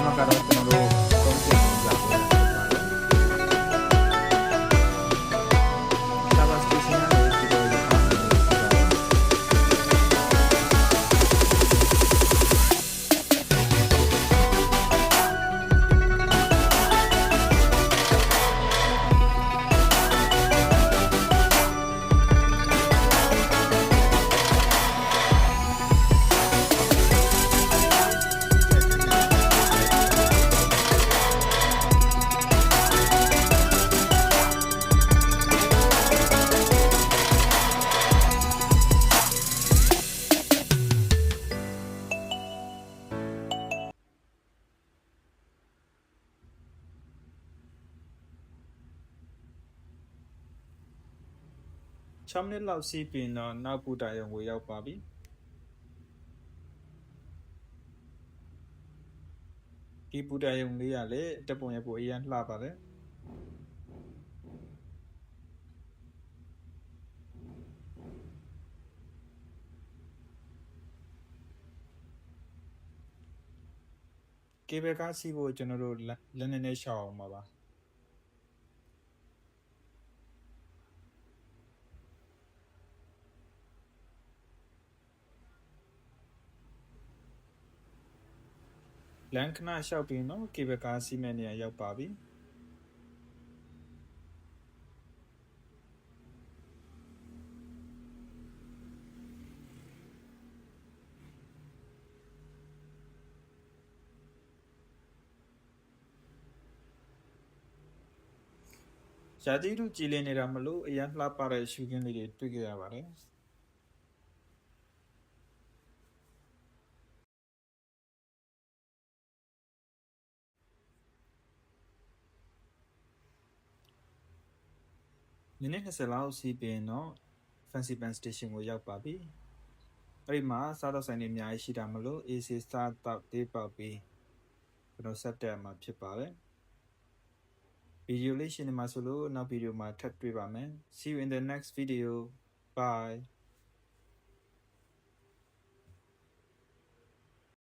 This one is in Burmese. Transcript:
မှာကတော့ကျွန်တော်တို့သုံးသပ်ကြပါမယ်။ Server station ရဲ့ဒီလိုရထားနေဖြစ်ပါတယ်6 မိနစ်လောက်စီးပြီးတော့နောက်ပူတာရုံကိုရောက်ပါပြီဒီပူတာရုံလေးကလည်းတက်ပုံရပိုအရင်လှပါတယ်ကေဘယ်ကားစီးဖို့ကျွန်တော်တို့လက်နဲ့ရှောက်အောင်ပါလန်ခဏလျှောက်ပြီးနော်ကေဘယ်ကားစီးမဲ့နေရာရောက်ပါပြီရာသီဥတုကြည်လင်နေတာမလို့အရင်လှပတဲ့ရှုခင်းလေးတွေတွေ့ကြရပါတယ်မိနစ်20လောက်စီးပြီးတော့ Fancy Band Station ကိုရောက်ပါပြီအဲ့ဒီမှာစားတော့ဆိုင်တွေအများကြီးရှိတာမလို့ AC စားတော့တေးပေါက်ပြီးကျွန်တော်ဆက်တက်မှာဖြစ်ပါတယ်ဗီဒီယိုလေးရှင်းနေမှာဆိုလို့နောက်ဗီဒီယိုမှာထပ်တွေ့ပါမယ် See you in the next video bye